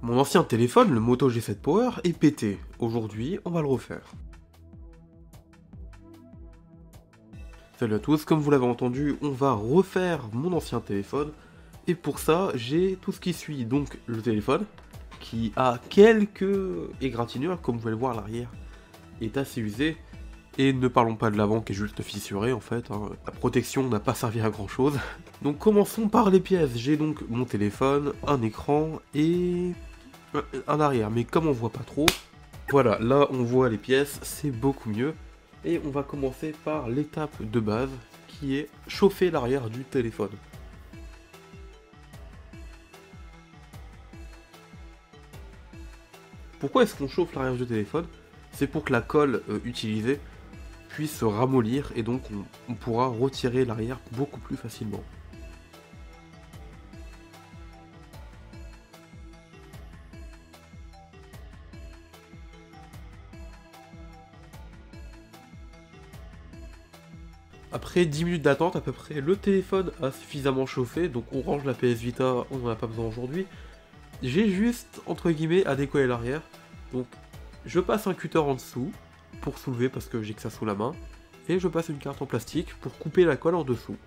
Mon ancien téléphone, le Moto G7 Power, est pété. Aujourd'hui, on va le refaire. Salut à tous, comme vous l'avez entendu, on va refaire mon ancien téléphone. Et pour ça, j'ai tout ce qui suit. Donc le téléphone, qui a quelques égratignures, comme vous pouvez le voir, l'arrière est assez usé. Et ne parlons pas de l'avant qui est juste fissuré en fait, hein. La protection n'a pas servi à grand chose. Donc commençons par les pièces. J'ai donc mon téléphone, un écran et un arrière. Mais comme on voit pas trop, voilà, là on voit les pièces, c'est beaucoup mieux. Et on va commencer par l'étape de base qui est chauffer l'arrière du téléphone. Pourquoi est-ce qu'on chauffe l'arrière du téléphone? C'est pour que la colle utilisée puisse se ramollir et donc on pourra retirer l'arrière beaucoup plus facilement. Après 10 minutes d'attente à peu près, le téléphone a suffisamment chauffé, donc on range la PS Vita, on n'en a pas besoin aujourd'hui. J'ai juste, entre guillemets, à décoller l'arrière, donc je passe un cutter en dessous pour soulever parce que j'ai que ça sous la main, et je passe une carte en plastique pour couper la colle en dessous.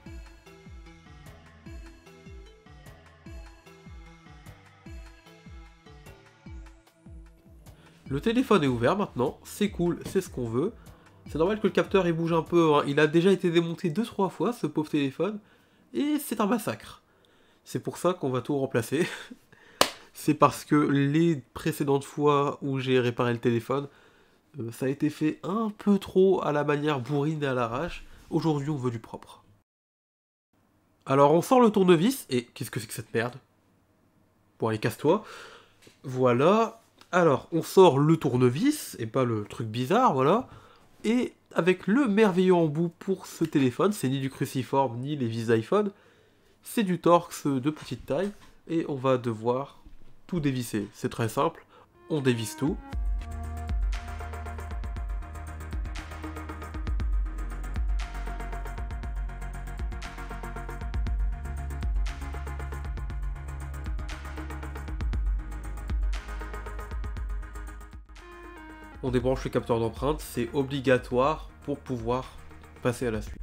Le téléphone est ouvert maintenant, c'est cool, c'est ce qu'on veut. C'est normal que le capteur il bouge un peu, hein. Il a déjà été démonté 2-3 fois ce pauvre téléphone, et c'est un massacre. C'est pour ça qu'on va tout remplacer. C'est parce que les précédentes fois où j'ai réparé le téléphone, ça a été fait un peu trop à la manière bourrine et à l'arrache. Aujourd'hui on veut du propre. Alors on sort le tournevis, et qu'est-ce que c'est que cette merde? Bon allez casse-toi. Voilà. Alors on sort le tournevis, et pas le truc bizarre, voilà. Et avec le merveilleux embout pour ce téléphone, c'est ni du cruciforme ni les vis iPhone, c'est du Torx de petite taille, et on va devoir tout dévisser. C'est très simple, on dévisse tout. On débranche le capteur d'empreinte, c'est obligatoire pour pouvoir passer à la suite.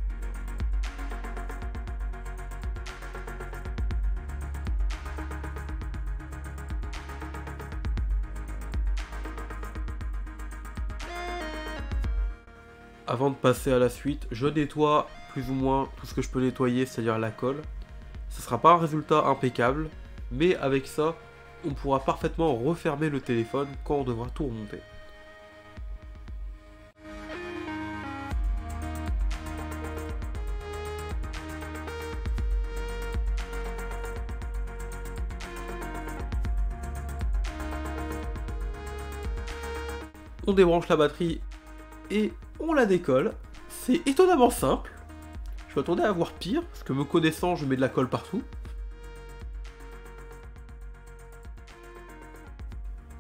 Avant de passer à la suite, je nettoie plus ou moins tout ce que je peux nettoyer, c'est-à-dire la colle. Ce sera pas un résultat impeccable, mais avec ça, on pourra parfaitement refermer le téléphone quand on devra tout remonter. On débranche la batterie et on la décolle. C'est étonnamment simple. Je m'attendais à avoir pire, parce que me connaissant, je mets de la colle partout.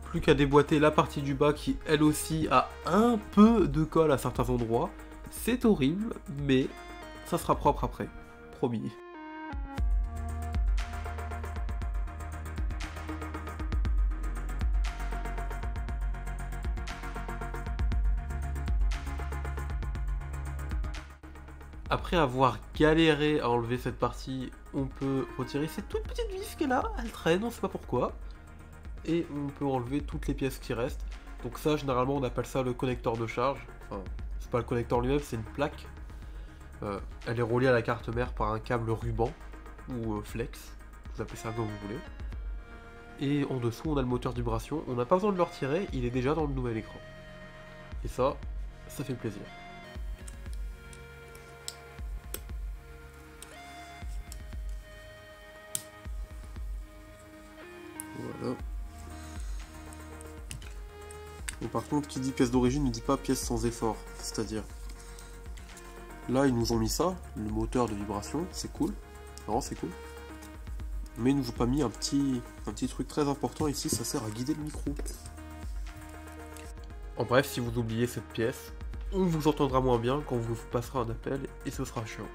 Plus qu'à déboîter la partie du bas qui, elle aussi, a un peu de colle à certains endroits. C'est horrible, mais ça sera propre après. Promis. Après avoir galéré à enlever cette partie, on peut retirer cette toute petite vis qui est là, elle traîne, on sait pas pourquoi. Et on peut enlever toutes les pièces qui restent. Donc ça, généralement, on appelle ça le connecteur de charge. Enfin, c'est pas le connecteur lui-même, c'est une plaque. Elle est reliée à la carte mère par un câble ruban, ou flex, vous appelez ça comme vous voulez. Et en dessous, on a le moteur de vibration. On n'a pas besoin de le retirer, il est déjà dans le nouvel écran. Et ça fait plaisir. Voilà. Et par contre, qui dit pièce d'origine ne dit pas pièce sans effort. C'est-à-dire, là, ils nous ont mis ça, le moteur de vibration, c'est cool. Non, c'est cool. Mais ils nous ont pas mis un petit truc très important ici, ça sert à guider le micro. En bref, si vous oubliez cette pièce, on vous entendra moins bien quand vous passera un appel et ce sera chiant.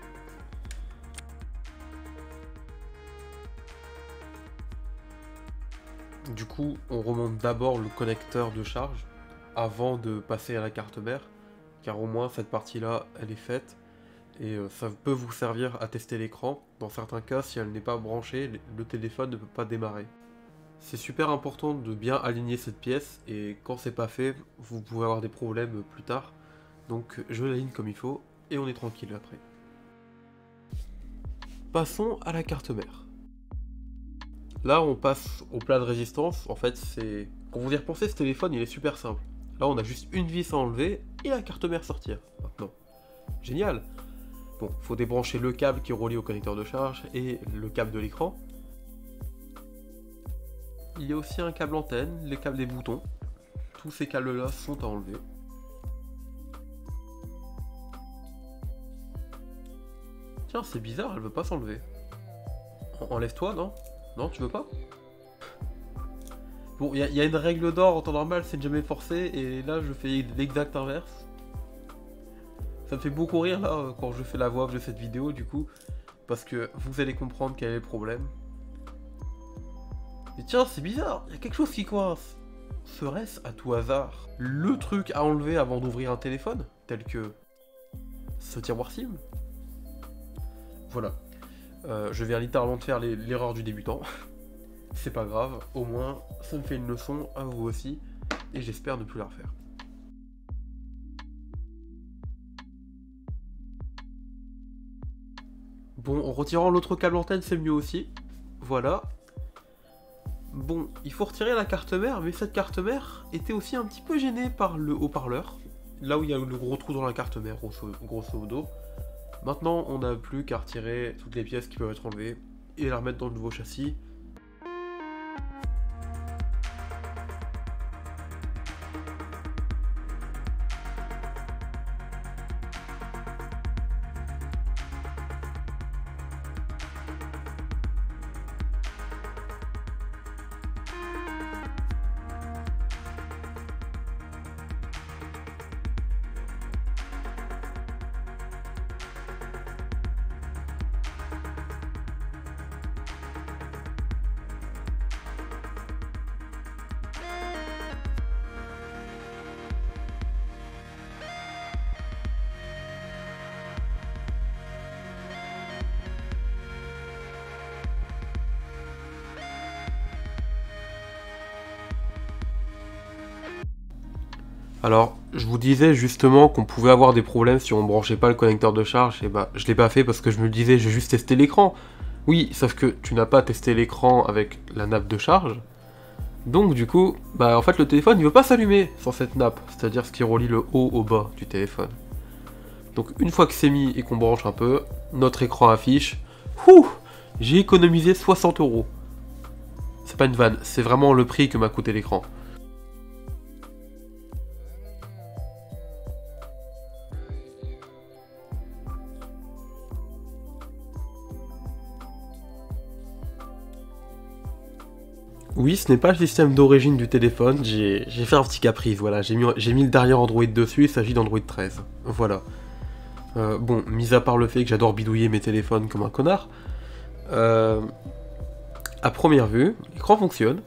Du coup, on remonte d'abord le connecteur de charge avant de passer à la carte mère, car au moins cette partie-là, elle est faite, et ça peut vous servir à tester l'écran. Dans certains cas, si elle n'est pas branchée, le téléphone ne peut pas démarrer. C'est super important de bien aligner cette pièce, et quand c'est pas fait, vous pouvez avoir des problèmes plus tard. Donc je l'aligne comme il faut, et on est tranquille après. Passons à la carte mère. Là, on passe au plat de résistance. En fait, c'est... Quand vous y repensez, ce téléphone, il est super simple. Là, on a juste une vis à enlever et la carte mère sortir. Maintenant, génial. Bon, faut débrancher le câble qui est relié au connecteur de charge et le câble de l'écran. Il y a aussi un câble antenne, les câbles des boutons. Tous ces câbles-là sont à enlever. Tiens, c'est bizarre, elle veut pas s'enlever. Enlève-toi, non? Non, tu veux pas? Bon, il y a une règle d'or en temps normal, c'est de jamais forcer, et là je fais l'exact inverse. Ça me fait beaucoup rire là quand je fais la voix off de cette vidéo du coup, parce que vous allez comprendre quel est le problème. Et tiens, c'est bizarre, il y a quelque chose qui coince. Serait-ce à tout hasard le truc à enlever avant d'ouvrir un téléphone, tel que ce tiroir SIM? Voilà. Je viens littéralement de faire l'erreur du débutant. C'est pas grave, au moins ça me fait une leçon à vous aussi, et j'espère ne plus la refaire. Bon, en retirant l'autre câble antenne, c'est mieux aussi. Voilà. Bon, il faut retirer la carte mère, mais cette carte mère était aussi un petit peu gênée par le haut-parleur. Là où il y a le gros trou dans la carte mère, grosso modo. Maintenant, on n'a plus qu'à retirer toutes les pièces qui peuvent être enlevées et la remettre dans le nouveau châssis. Alors, je vous disais justement qu'on pouvait avoir des problèmes si on branchait pas le connecteur de charge, et bah je l'ai pas fait parce que je me disais j'ai juste testé l'écran. Oui, sauf que tu n'as pas testé l'écran avec la nappe de charge. Donc du coup, bah en fait le téléphone il veut pas s'allumer sans cette nappe, c'est-à-dire ce qui relie le haut au bas du téléphone. Donc une fois que c'est mis et qu'on branche un peu, notre écran affiche. Ouh, j'ai économisé 60 €. C'est pas une vanne, c'est vraiment le prix que m'a coûté l'écran. Oui, ce n'est pas le système d'origine du téléphone, j'ai fait un petit caprice, voilà, j'ai mis le dernier Android dessus, il s'agit d'Android 13, voilà. Bon, mis à part le fait que j'adore bidouiller mes téléphones comme un connard, à première vue, l'écran fonctionne,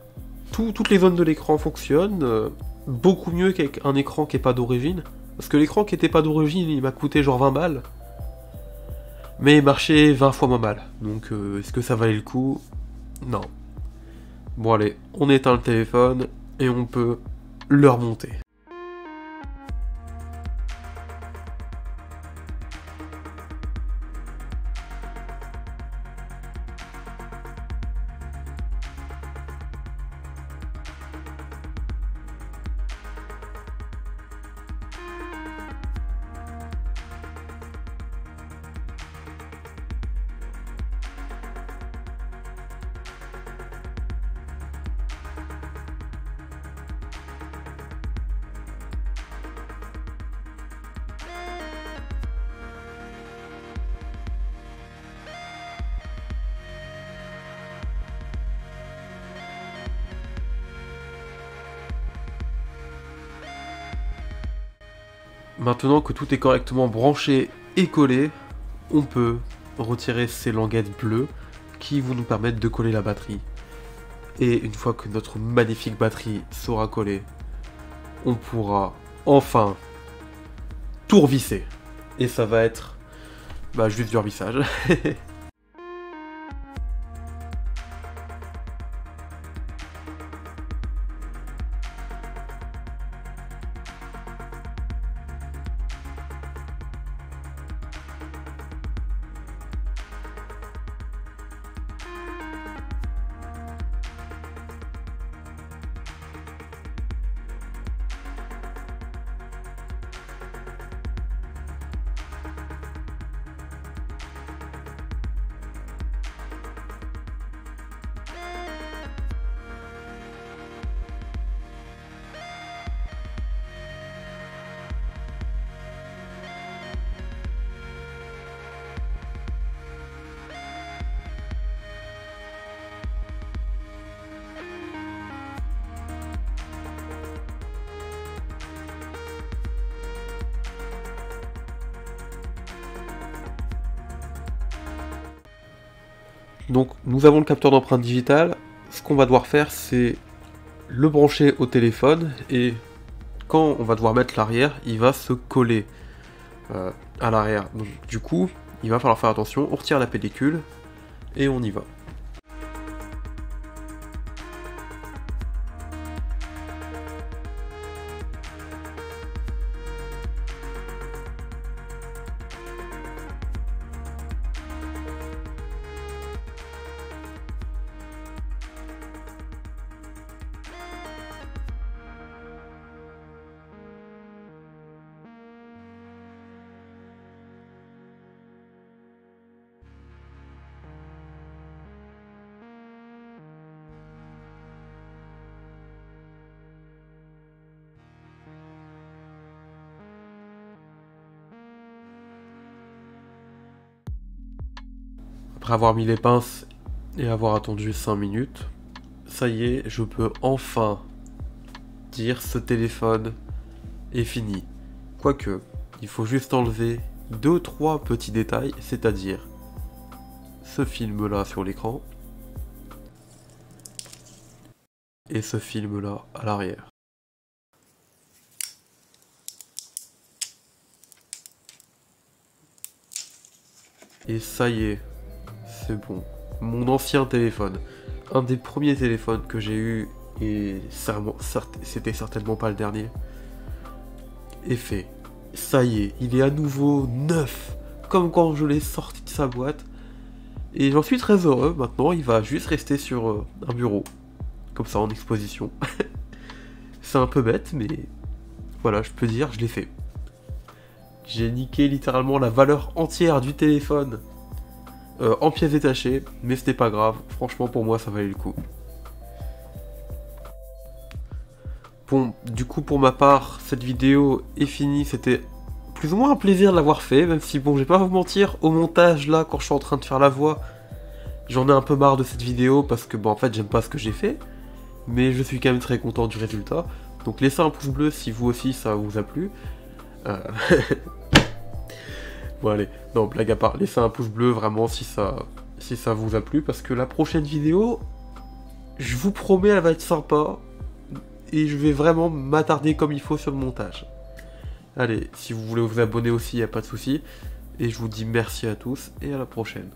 toutes les zones de l'écran fonctionnent, beaucoup mieux qu'un écran qui n'est pas d'origine, parce que l'écran qui n'était pas d'origine, il m'a coûté genre 20 balles, mais il marchait 20 fois moins mal, donc est-ce que ça valait le coup? Non. Bon allez, on éteint le téléphone et on peut le remonter. Maintenant que tout est correctement branché et collé, on peut retirer ces languettes bleues qui vont nous permettre de coller la batterie. Et une fois que notre magnifique batterie sera collée, on pourra enfin tout revisser. Et ça va être juste du revissage. Donc nous avons le capteur d'empreinte digitale. Ce qu'on va devoir faire, c'est le brancher au téléphone et quand on va devoir mettre l'arrière, il va se coller à l'arrière. Donc du coup, il va falloir faire attention. On retire la pellicule et on y va. Après avoir mis les pinces et avoir attendu 5 minutes, ça y est, je peux enfin dire ce téléphone est fini. Quoique, il faut juste enlever 2-3 petits détails, c'est-à-dire ce film là sur l'écran et ce film là à l'arrière. Et ça y est, c'est bon. Mon ancien téléphone, un des premiers téléphones que j'ai eu, et c'était certainement pas le dernier, est fait. Ça y est, il est à nouveau neuf, comme quand je l'ai sorti de sa boîte. Et j'en suis très heureux. Maintenant, il va juste rester sur un bureau, comme ça en exposition. C'est un peu bête, mais voilà, je peux dire, je l'ai fait. J'ai niqué littéralement la valeur entière du téléphone en pièces détachées, mais ce n'est pas grave, franchement pour moi ça valait le coup. Bon, du coup pour ma part, cette vidéo est finie, c'était plus ou moins un plaisir de l'avoir fait, même si bon, je vais pas vous mentir, au montage là, quand je suis en train de faire la voix, j'en ai un peu marre de cette vidéo, parce que bon en fait j'aime pas ce que j'ai fait, mais je suis quand même très content du résultat, donc laissez un pouce bleu si vous aussi ça vous a plu. Bon allez, non blague à part, laissez un pouce bleu vraiment si ça vous a plu, parce que la prochaine vidéo, je vous promets elle va être sympa, et je vais vraiment m'attarder comme il faut sur le montage. Allez, si vous voulez vous abonner aussi, y a pas de souci, et je vous dis merci à tous, et à la prochaine.